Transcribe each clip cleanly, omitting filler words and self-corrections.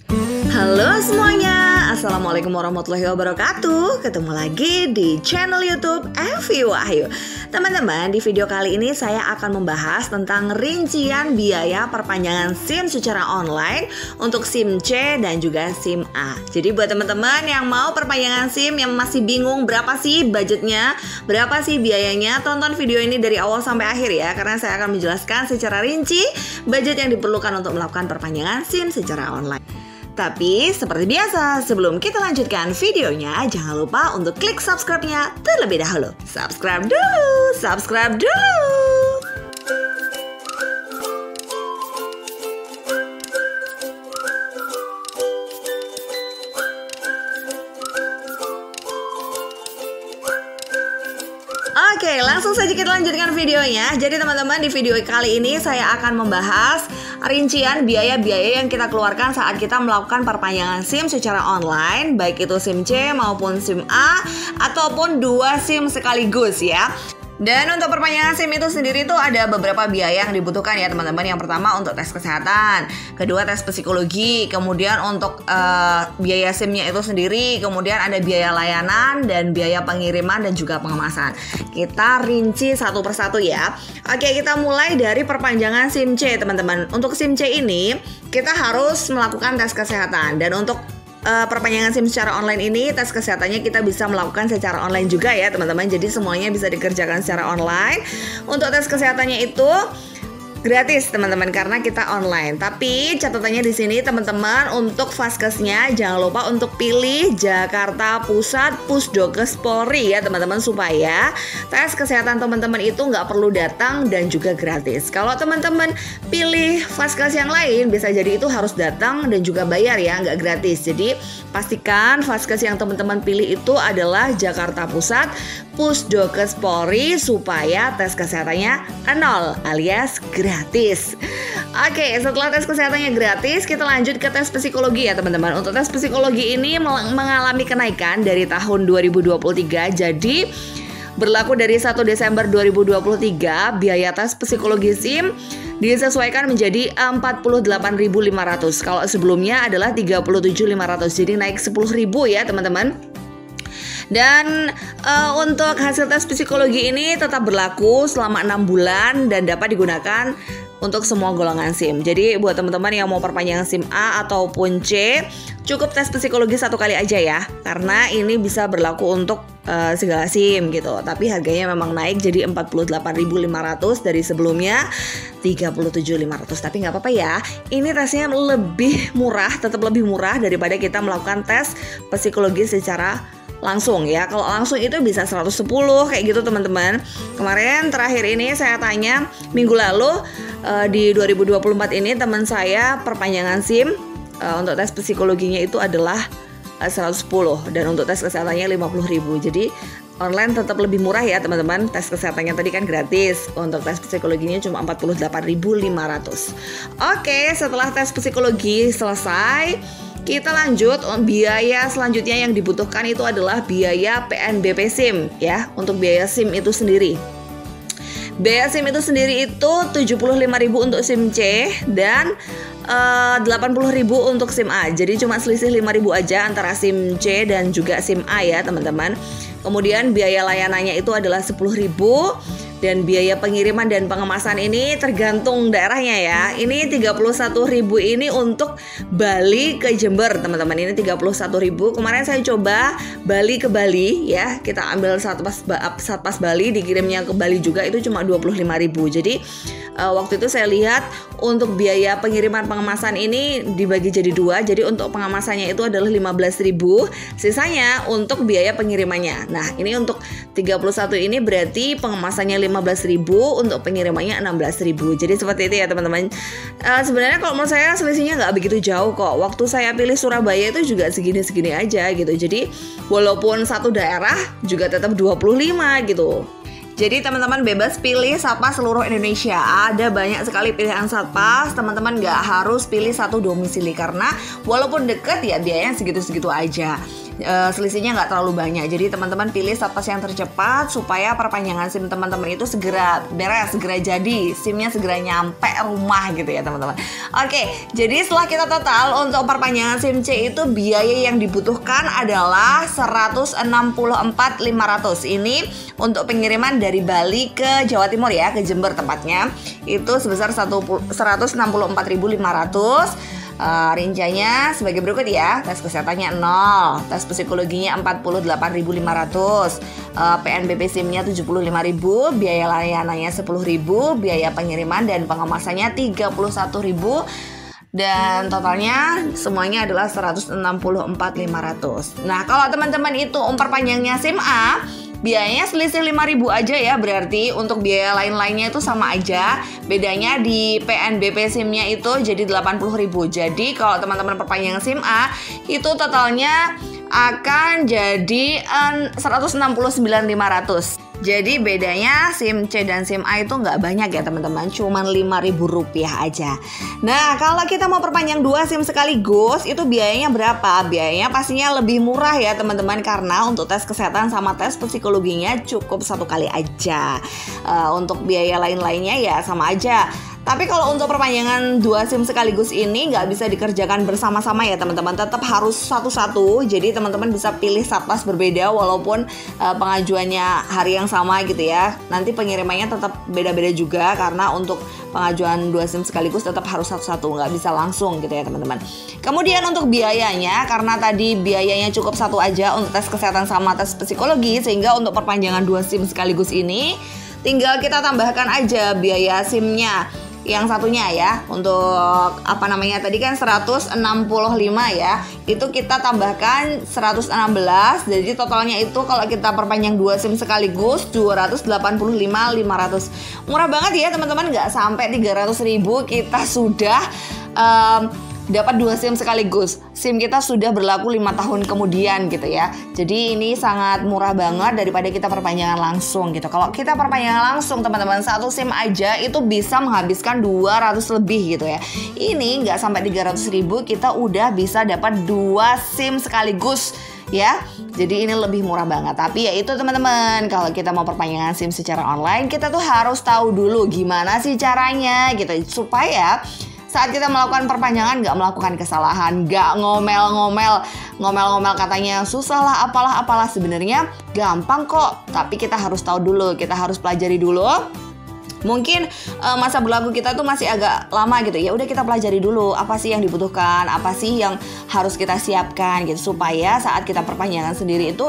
Halo semuanya, Assalamualaikum warahmatullahi wabarakatuh. Ketemu lagi di channel YouTube Evi Wahyu. Teman-teman, di video kali ini saya akan membahas tentang rincian biaya perpanjangan SIM secara online untuk SIM C dan juga SIM A. Jadi buat teman-teman yang mau perpanjangan SIM, yang masih bingung berapa sih budgetnya, berapa sih biayanya, tonton video ini dari awal sampai akhir ya, karena saya akan menjelaskan secara rinci budget yang diperlukan untuk melakukan perpanjangan SIM secara online. Tapi seperti biasa, sebelum kita lanjutkan videonya, jangan lupa untuk klik subscribe-nya terlebih dahulu. Subscribe dulu. Oke, langsung saja kita lanjutkan videonya. Jadi teman-teman, di video kali ini saya akan membahas rincian biaya-biaya yang kita keluarkan saat kita melakukan perpanjangan SIM secara online, baik itu SIM C maupun SIM A ataupun dua SIM sekaligus ya. Dan untuk perpanjangan SIM itu sendiri tuh ada beberapa biaya yang dibutuhkan ya teman-teman. Yang pertama untuk tes kesehatan, kedua tes psikologi, kemudian untuk biaya SIM-nya itu sendiri, kemudian ada biaya layanan dan biaya pengiriman dan juga pengemasan. Kita rinci satu persatu ya. Oke, kita mulai dari perpanjangan SIM C teman-teman. Untuk SIM C ini kita harus melakukan tes kesehatan, dan untuk perpanjangan SIM secara online ini tes kesehatannya kita bisa melakukan secara online juga ya teman-teman. Jadi semuanya bisa dikerjakan secara online. Untuk tes kesehatannya itu gratis teman-teman karena kita online. Tapi catatannya di sini teman-teman, untuk vaskesnya jangan lupa untuk pilih Jakarta Pusat Pusdokes Polri ya teman-teman, supaya tes kesehatan teman-teman itu nggak perlu datang dan juga gratis. Kalau teman-teman pilih vaskes yang lain, bisa jadi itu harus datang dan juga bayar ya, nggak gratis. Jadi pastikan vaskes yang teman-teman pilih itu adalah Jakarta Pusat Pusdokes Polri supaya tes kesehatannya 0 alias gratis. Oke, setelah tes kesehatannya gratis, kita lanjut ke tes psikologi ya teman-teman. Untuk tes psikologi ini mengalami kenaikan dari tahun 2023. Jadi berlaku dari 1 Desember 2023, biaya tes psikologi SIM disesuaikan menjadi 48.500. Kalau sebelumnya adalah 37.500. Jadi naik 10.000 ya teman-teman. Dan untuk hasil tes psikologi ini tetap berlaku selama 6 bulan dan dapat digunakan untuk semua golongan SIM. Jadi buat teman-teman yang mau perpanjangan SIM A ataupun C, cukup tes psikologi 1 kali aja ya, karena ini bisa berlaku untuk segala SIM gitu. Tapi harganya memang naik jadi 48.500 dari sebelumnya 37.500. Tapi nggak apa-apa ya, ini tesnya lebih murah, tetap lebih murah daripada kita melakukan tes psikologi secara langsung ya. Kalau langsung itu bisa 110 kayak gitu teman-teman. Kemarin terakhir ini saya tanya minggu lalu, di 2024 ini teman saya perpanjangan SIM untuk tes psikologinya itu adalah 110 dan untuk tes kesehatannya 50.000. Jadi online tetap lebih murah ya teman-teman. Tes kesehatannya tadi kan gratis, untuk tes psikologinya cuma 48.500. Oke, setelah tes psikologi selesai, kita lanjut. Biaya selanjutnya yang dibutuhkan itu adalah biaya PNBP SIM ya. Untuk biaya SIM itu sendiri, biaya SIM itu sendiri itu 75.000 untuk SIM C dan 80.000 untuk SIM A. Jadi cuma selisih 5.000 aja antara SIM C dan juga SIM A ya teman-teman. Kemudian biaya layanannya itu adalah 10.000. Dan biaya pengiriman dan pengemasan ini tergantung daerahnya ya. Ini 31.000 ini untuk Bali ke Jember teman-teman. Ini 31.000. Kemarin saya coba Bali ke Bali ya. Kita ambil Satpas Bali, dikirimnya ke Bali juga, itu cuma 25.000. Jadi waktu itu saya lihat untuk biaya pengiriman pengemasan ini dibagi jadi 2. Jadi untuk pengemasannya itu adalah 15.000, sisanya untuk biaya pengirimannya. Nah, ini untuk 31 ini berarti pengemasannya 15.000, untuk pengirimannya 16.000. Jadi seperti itu ya teman-teman. Sebenarnya kalau menurut saya selisihnya nggak begitu jauh kok. Waktu saya pilih Surabaya itu juga segini-segini aja gitu. Jadi walaupun satu daerah juga tetap 25 gitu. Jadi teman-teman bebas pilih Satpas seluruh Indonesia. Ada banyak sekali pilihan Satpas. Teman-teman nggak harus pilih satu domisili, karena walaupun deket ya biayanya segitu-segitu aja. selisihnya nggak terlalu banyak. Jadi teman-teman pilih SatPass yang tercepat supaya perpanjangan SIM teman-teman itu segera beres, segera jadi, SIM-nya segera nyampe rumah gitu ya teman-teman. Oke, jadi setelah kita total untuk perpanjangan SIM C itu biaya yang dibutuhkan adalah 164.500. Ini untuk pengiriman dari Bali ke Jawa Timur ya, ke Jember tempatnya, itu sebesar 164.500. Rinciannya sebagai berikut ya. Tes kesehatannya 0, tes psikologinya 48.500, PNBP SIM-nya 75.000, biaya layanannya 10.000, biaya pengiriman dan pengemasannya 31.000. Dan totalnya semuanya adalah 164.500. Nah, kalau teman-teman itu perpanjangnya SIM A, biayanya selisih 5.000 aja ya, berarti untuk biaya lain-lainnya itu sama aja. Bedanya di PNBP SIM-nya itu jadi 80.000. Jadi kalau teman-teman perpanjangan SIM A, itu totalnya akan jadi 169.500. Jadi bedanya SIM C dan SIM A itu nggak banyak ya teman-teman, cuman Rp5.000 aja. Nah, kalau kita mau perpanjang 2 SIM sekaligus, itu biayanya berapa? Biayanya pastinya lebih murah ya teman-teman, karena untuk tes kesehatan sama tes psikologinya cukup 1 kali aja. Untuk biaya lain-lainnya ya sama aja. Tapi kalau untuk perpanjangan 2 SIM sekaligus ini nggak bisa dikerjakan bersama-sama ya teman-teman, tetap harus satu-satu. Jadi teman-teman bisa pilih SatPass berbeda walaupun pengajuannya hari yang sama gitu ya. Nanti pengirimannya tetap beda-beda juga, karena untuk pengajuan 2 SIM sekaligus tetap harus satu-satu, nggak bisa langsung gitu ya teman-teman. Kemudian untuk biayanya, karena tadi biayanya cukup 1 aja untuk tes kesehatan sama tes psikologi, sehingga untuk perpanjangan 2 SIM sekaligus ini tinggal kita tambahkan aja biaya SIM-nya yang satunya ya. Untuk tadi kan 165 ya, itu kita tambahkan 116. Jadi totalnya itu kalau kita perpanjang 2 SIM sekaligus 285.500. Murah banget ya teman-teman, nggak sampai 300.000 kita sudah dapat 2 SIM sekaligus. SIM kita sudah berlaku 5 tahun kemudian gitu ya. Jadi ini sangat murah banget daripada kita perpanjangan langsung gitu. Kalau kita perpanjangan langsung teman-teman, 1 SIM aja itu bisa menghabiskan 200 lebih gitu ya. Ini nggak sampai 300.000 kita udah bisa dapat 2 SIM sekaligus ya. Jadi ini lebih murah banget. Tapi ya itu teman-teman, kalau kita mau perpanjangan SIM secara online, kita tuh harus tahu dulu gimana sih caranya gitu, supaya saat kita melakukan perpanjangan nggak melakukan kesalahan, nggak ngomel-ngomel katanya susah lah apalah. Sebenarnya gampang kok, tapi kita harus tahu dulu, kita harus pelajari dulu. Mungkin masa berlaku kita tuh masih agak lama gitu. Ya udah kita pelajari dulu apa sih yang dibutuhkan, apa sih yang harus kita siapkan gitu, supaya saat kita perpanjangan sendiri itu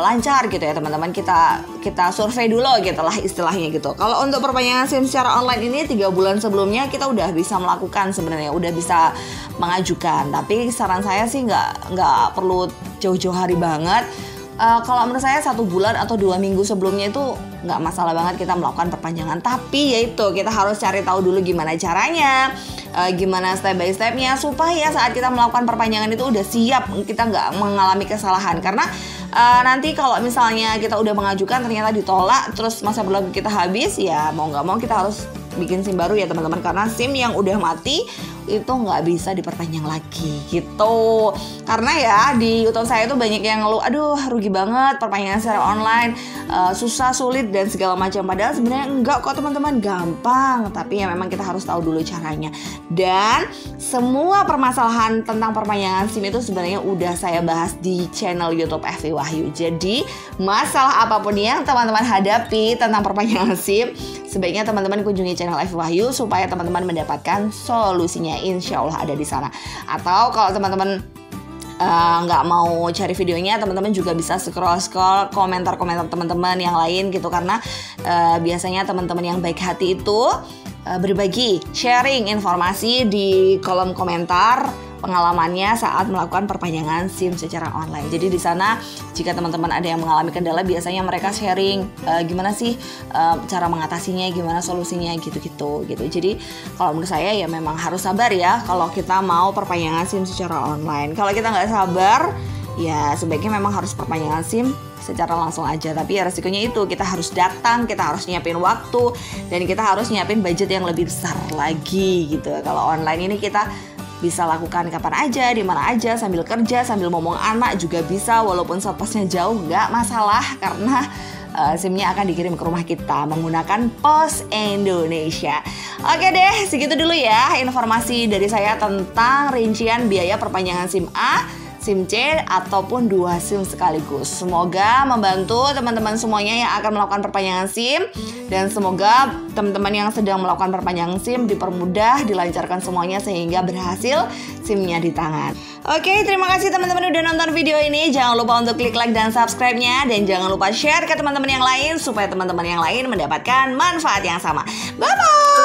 lancar gitu ya teman-teman. Kita survei dulu gitu lah istilahnya gitu. Kalau untuk perpanjangan SIM secara online ini 3 bulan sebelumnya kita udah bisa melakukan sebenarnya, udah bisa mengajukan. Tapi saran saya sih nggak perlu jauh-jauh hari banget. Kalau menurut saya 1 bulan atau 2 minggu sebelumnya itu nggak masalah banget kita melakukan perpanjangan. Tapi yaitu kita harus cari tahu dulu gimana caranya, gimana step by stepnya, supaya saat kita melakukan perpanjangan itu udah siap, kita nggak mengalami kesalahan. Karena nanti kalau misalnya kita udah mengajukan ternyata ditolak, terus masa berlaku kita habis, ya mau nggak mau kita harus bikin SIM baru ya teman-teman, karena SIM yang udah mati itu nggak bisa diperpanjang lagi gitu. Karena ya di YouTube saya tuh banyak yang ngeluh, aduh rugi banget perpanjangan secara online, susah, sulit dan segala macam. Padahal sebenarnya enggak kok teman-teman, gampang. Tapi ya memang kita harus tahu dulu caranya. Dan semua permasalahan tentang perpanjangan SIM itu sebenarnya udah saya bahas di channel YouTube FW Wahyu. Jadi masalah apapun yang teman-teman hadapi tentang perpanjangan SIM, sebaiknya teman-teman kunjungi channel FW Wahyu supaya teman-teman mendapatkan solusinya. Insya Allah ada di sana. Atau kalau teman-teman nggak mau cari videonya, teman-teman juga bisa scroll komentar-komentar teman-teman yang lain gitu. Karena biasanya teman-teman yang baik hati itu berbagi, sharing informasi di kolom komentar pengalamannya saat melakukan perpanjangan SIM secara online. Jadi di sana jika teman-teman ada yang mengalami kendala, biasanya mereka sharing gimana sih cara mengatasinya, gimana solusinya gitu. Jadi kalau menurut saya ya memang harus sabar ya kalau kita mau perpanjangan SIM secara online. Kalau kita nggak sabar, ya sebaiknya memang harus perpanjangan SIM secara langsung aja. Tapi ya resikonya itu, kita harus datang, kita harus nyiapin waktu, dan kita harus nyiapin budget yang lebih besar lagi gitu. Kalau online ini kita bisa lakukan kapan aja, di mana aja, sambil kerja, sambil ngomong anak juga bisa, walaupun posnya jauh nggak masalah karena SIM-nya akan dikirim ke rumah kita menggunakan Pos Indonesia. Oke deh, segitu dulu ya informasi dari saya tentang rincian biaya perpanjangan SIM A, SIM C ataupun 2 SIM sekaligus. Semoga membantu teman-teman semuanya yang akan melakukan perpanjangan SIM, dan semoga teman-teman yang sedang melakukan perpanjangan SIM dipermudah, dilancarkan semuanya sehingga berhasil SIM-nya di tangan. Oke, terima kasih teman-teman udah nonton video ini. Jangan lupa untuk klik like dan subscribe-nya, dan jangan lupa share ke teman-teman yang lain supaya teman-teman yang lain mendapatkan manfaat yang sama. Bye-bye.